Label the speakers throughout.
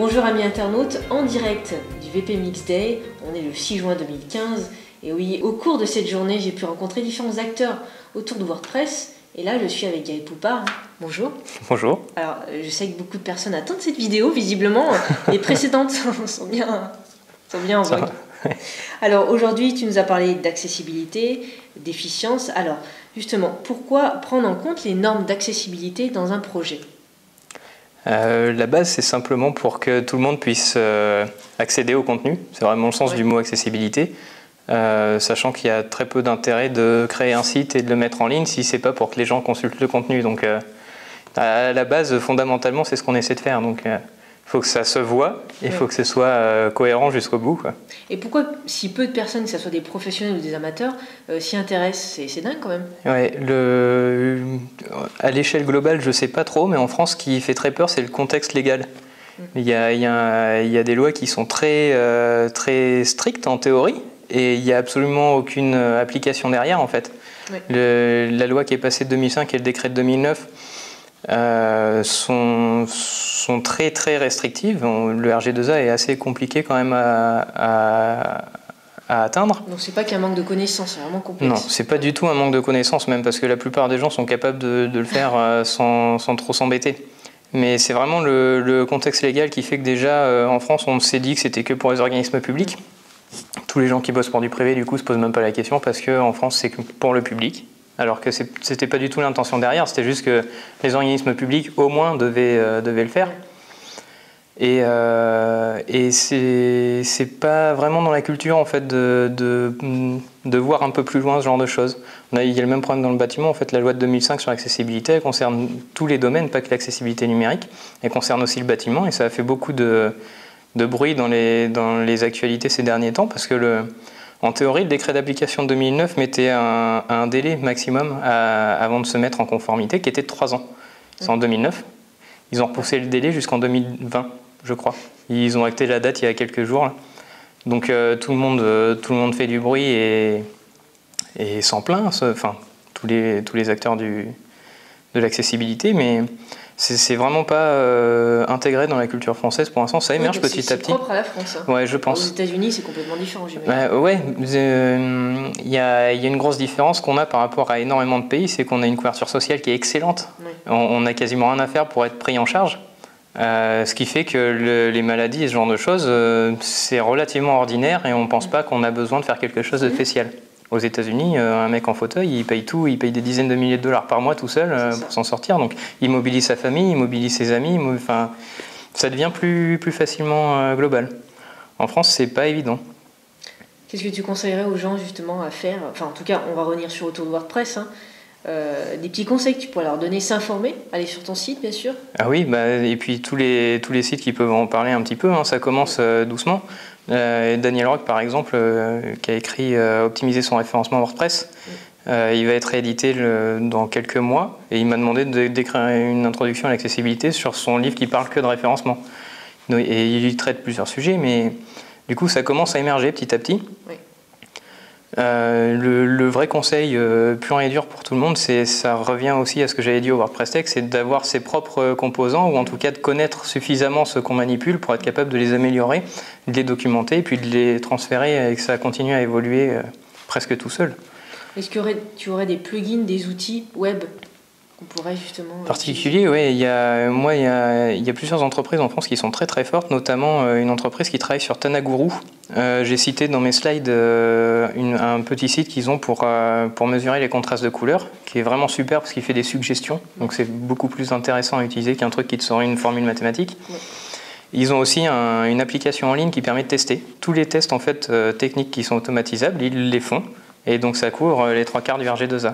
Speaker 1: Bonjour amis internautes, en direct du VP Mix Day, on est le 6 juin 2015 et oui, au cours de cette journée, j'ai pu rencontrer différents acteurs autour de WordPress et là je suis avec Gaël Poupard. Bonjour.
Speaker 2: Bonjour.
Speaker 1: Alors je sais que beaucoup de personnes attendent cette vidéo, visiblement les précédentes sont bien en vogue. Alors aujourd'hui tu nous as parlé d'accessibilité, d'efficience, alors justement pourquoi prendre en compte les normes d'accessibilité dans un projet ?
Speaker 2: La base, c'est simplement pour que tout le monde puisse accéder au contenu. C'est vraiment le sens du mot accessibilité, sachant qu'il y a très peu d'intérêt de créer un site et de le mettre en ligne si c'est pas pour que les gens consultent le contenu. Donc, à la base, fondamentalement, c'est ce qu'on essaie de faire. Donc, il faut que ça se voit et il faut que ce soit cohérent jusqu'au bout, quoi.
Speaker 1: Et pourquoi si peu de personnes, que ce soit des professionnels ou des amateurs, s'y intéressent? C'est dingue quand même.
Speaker 2: Ouais, à l'échelle globale, je ne sais pas trop, mais en France, ce qui fait très peur, c'est le contexte légal. Il y a des lois qui sont très strictes en théorie et il n'y a absolument aucune application derrière, en fait. La loi qui est passée de 2005 et le décret de 2009 sont très restrictives. Le RG2A est assez compliqué quand même à atteindre.
Speaker 1: Donc c'est pas qu'un manque de connaissances, c'est vraiment complexe.
Speaker 2: Non, c'est pas du tout un manque de connaissances, même parce que la plupart des gens sont capables de le faire sans trop s'embêter. Mais c'est vraiment le contexte légal qui fait que déjà en France on s'est dit que c'était que pour les organismes publics. Tous les gens qui bossent pour du privé du coup se posent même pas la question parce qu'en France c'est que pour le public. Alors que c'était pas du tout l'intention derrière, c'était juste que les organismes publics au moins devaient le faire. Et c'est pas vraiment dans la culture en fait de voir un peu plus loin ce genre de choses. Il y a le même problème dans le bâtiment. En fait, la loi de 2005 sur l'accessibilité, elle concerne tous les domaines, pas que l'accessibilité numérique. Elle concerne aussi le bâtiment et ça a fait beaucoup de bruit dans les actualités ces derniers temps parce que en théorie, le décret d'application de 2009 mettait un délai maximum avant de se mettre en conformité qui était de 3 ans. C'est en 2009. Ils ont repoussé le délai jusqu'en 2020, je crois. Ils ont acté la date il y a quelques jours. Là. Donc tout le monde fait du bruit et s'en plaint. Enfin, tous les acteurs de l'accessibilité, mais c'est vraiment pas intégré dans la culture française pour l'instant. Ça émerge petit à petit.
Speaker 1: C'est propre à la France. Hein.
Speaker 2: Ouais, je pense.
Speaker 1: Aux États-Unis, c'est complètement différent, j'imagine.
Speaker 2: Ouais, il y a une grosse différence qu'on a par rapport à énormément de pays, c'est qu'on a une couverture sociale qui est excellente. Oui. On a quasiment rien à faire pour être pris en charge. Ce qui fait que les maladies et ce genre de choses, c'est relativement ordinaire et on ne pense pas qu'on a besoin de faire quelque chose de spécial. Aux États-Unis, un mec en fauteuil, il paye tout, il paye des dizaines de milliers de dollars par mois tout seul pour s'en sortir. Donc il mobilise sa famille, il mobilise ses amis, enfin, ça devient plus facilement global. En France, c'est pas évident.
Speaker 1: Qu'est-ce que tu conseillerais aux gens justement à faire? Enfin, en tout cas, on va revenir sur autour de WordPress. Hein. Des petits conseils que tu pourrais leur donner, s'informer, aller sur ton site bien sûr.
Speaker 2: Ah oui, et puis tous les sites qui peuvent en parler un petit peu, hein, ça commence doucement. Daniel Rock par exemple, qui a écrit Optimiser son référencement WordPress, il va être réédité dans quelques mois et il m'a demandé d'écrire une introduction à l'accessibilité sur son livre qui parle que de référencement. Et il traite plusieurs sujets, mais du coup ça commence à émerger petit à petit. Oui. Le vrai conseil pur et dur pour tout le monde, ça revient aussi à ce que j'avais dit au WordPress Tech, c'est d'avoir ses propres composants ou en tout cas de connaître suffisamment ce qu'on manipule pour être capable de les améliorer, de les documenter et puis de les transférer et que ça continue à évoluer presque tout seul.
Speaker 1: Est-ce que tu aurais des plugins, des outils web qu'on pourrait justement...
Speaker 2: Particulier, oui. Il y a plusieurs entreprises en France qui sont très fortes, notamment une entreprise qui travaille sur Tanaguru. J'ai cité dans mes slides un petit site qu'ils ont pour mesurer les contrastes de couleurs, qui est vraiment super parce qu'il fait des suggestions. Donc c'est beaucoup plus intéressant à utiliser qu'un truc qui te sort une formule mathématique. Oui. Ils ont aussi une application en ligne qui permet de tester. Tous les tests en fait, techniques qui sont automatisables, ils les font. Et donc ça couvre les 3/4 du RG2A.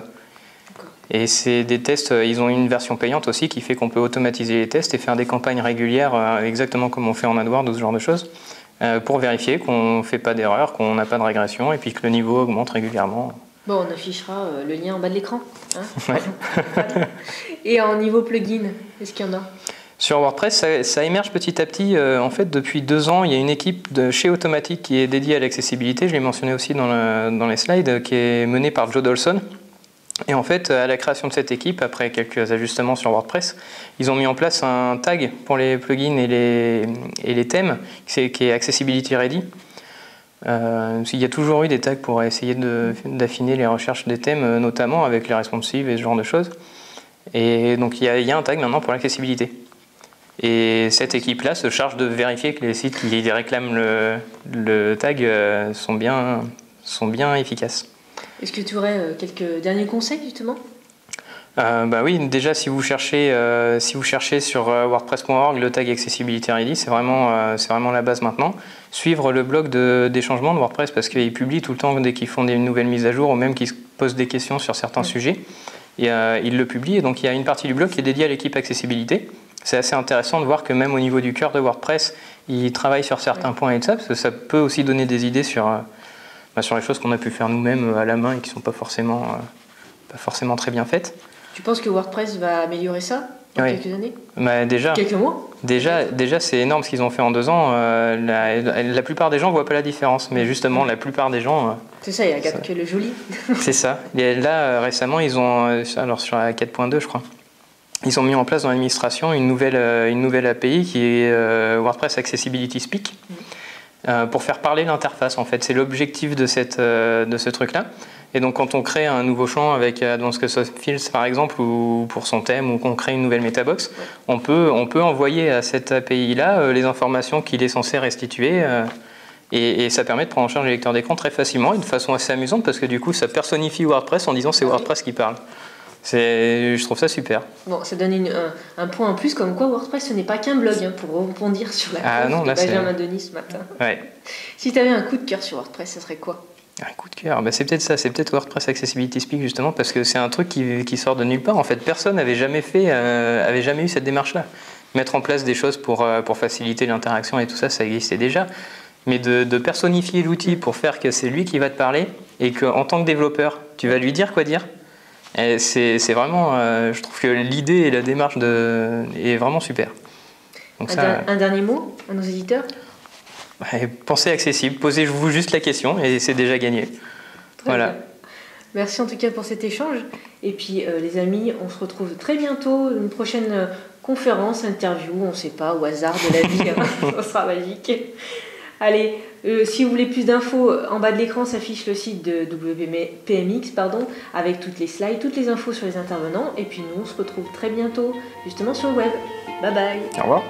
Speaker 2: Et c'est des tests, ils ont une version payante aussi qui fait qu'on peut automatiser les tests et faire des campagnes régulières exactement comme on fait en AdWords ou ce genre de choses pour vérifier qu'on ne fait pas d'erreur, qu'on n'a pas de régression et puis que le niveau augmente régulièrement.
Speaker 1: Bon, on affichera le lien en bas de l'écran. Hein.
Speaker 2: Ouais.
Speaker 1: Et en niveau plugin, est-ce qu'il y en a?
Speaker 2: Sur WordPress, ça émerge petit à petit. En fait, depuis 2 ans, il y a une équipe chez Automatic qui est dédiée à l'accessibilité. Je l'ai mentionné aussi dans les slides, qui est menée par Joe Dolson. Et en fait, à la création de cette équipe, après quelques ajustements sur WordPress, ils ont mis en place un tag pour les plugins et les thèmes qui est Accessibility Ready. Il y a toujours eu des tags pour essayer d'affiner les recherches des thèmes, notamment avec les responsives et ce genre de choses. Et donc il y a un tag maintenant pour l'accessibilité. Et cette équipe-là se charge de vérifier que les sites qui réclament le tag sont bien efficaces.
Speaker 1: Est-ce que tu aurais quelques derniers conseils justement ?
Speaker 2: Oui, déjà si vous cherchez sur wordpress.org le tag Accessibility Ready, c'est vraiment la base maintenant. Suivre le blog des changements de WordPress parce qu'ils publient tout le temps dès qu'ils font des nouvelles mises à jour ou même qu'ils se posent des questions sur certains sujets. Et, ils le publient et donc il y a une partie du blog qui est dédiée à l'équipe accessibilité. C'est assez intéressant de voir que même au niveau du cœur de WordPress, ils travaillent sur certains points et de ça, parce que ça peut aussi donner des idées sur les choses qu'on a pu faire nous-mêmes à la main et qui ne sont pas forcément très bien faites.
Speaker 1: Tu penses que WordPress va améliorer ça dans quelques années ?
Speaker 2: Quelques mois ? Déjà c'est énorme ce qu'ils ont fait en 2 ans. La plupart des gens ne voient pas la différence, mais justement, la plupart des gens...
Speaker 1: c'est ça, il regarde que le joli.
Speaker 2: C'est ça. Et là, récemment, ils ont... alors sur la 4.2, je crois, ils ont mis en place dans l'administration une nouvelle API qui est WordPress Accessibility Speak pour faire parler l'interface. En fait, c'est l'objectif de ce truc-là. Et donc, quand on crée un nouveau champ avec Advanced Custom Fields, par exemple, ou pour son thème, ou qu'on crée une nouvelle metabox, on peut envoyer à cette API-là les informations qu'il est censé restituer. Et ça permet de prendre en charge les lecteurs d'écran très facilement et de façon assez amusante parce que du coup, ça personnifie WordPress en disant c'est WordPress qui parle. Je trouve ça super.
Speaker 1: Bon, ça donne un point en plus, comme quoi WordPress, ce n'est pas qu'un blog, pour rebondir sur la poste de Benjamin Denis ce matin.
Speaker 2: Ouais.
Speaker 1: Si tu avais un coup de cœur sur WordPress, ça serait quoi ?
Speaker 2: Un coup de cœur, c'est peut-être ça, c'est peut-être WordPress Accessibility Speak justement, parce que c'est un truc qui sort de nulle part. En fait, personne n'avait jamais eu cette démarche-là. Mettre en place des choses pour faciliter l'interaction et tout ça, ça existait déjà. Mais de personnifier l'outil pour faire que c'est lui qui va te parler et qu'en tant que développeur, tu vas lui dire quoi dire. Et c'est vraiment, je trouve que l'idée et la démarche est vraiment super. Donc
Speaker 1: un dernier mot à nos éditeurs ?
Speaker 2: Pensez accessible, posez-vous juste la question et c'est déjà gagné. Voilà.
Speaker 1: Bien. Merci en tout cas pour cet échange. Et puis les amis, on se retrouve très bientôt, une prochaine conférence, interview, on ne sait pas, au hasard de la vie, ça sera magique. Allez, si vous voulez plus d'infos, en bas de l'écran s'affiche le site de WPMX, avec toutes les slides, toutes les infos sur les intervenants. Et puis nous, on se retrouve très bientôt, justement sur le web. Bye bye.
Speaker 2: Au revoir.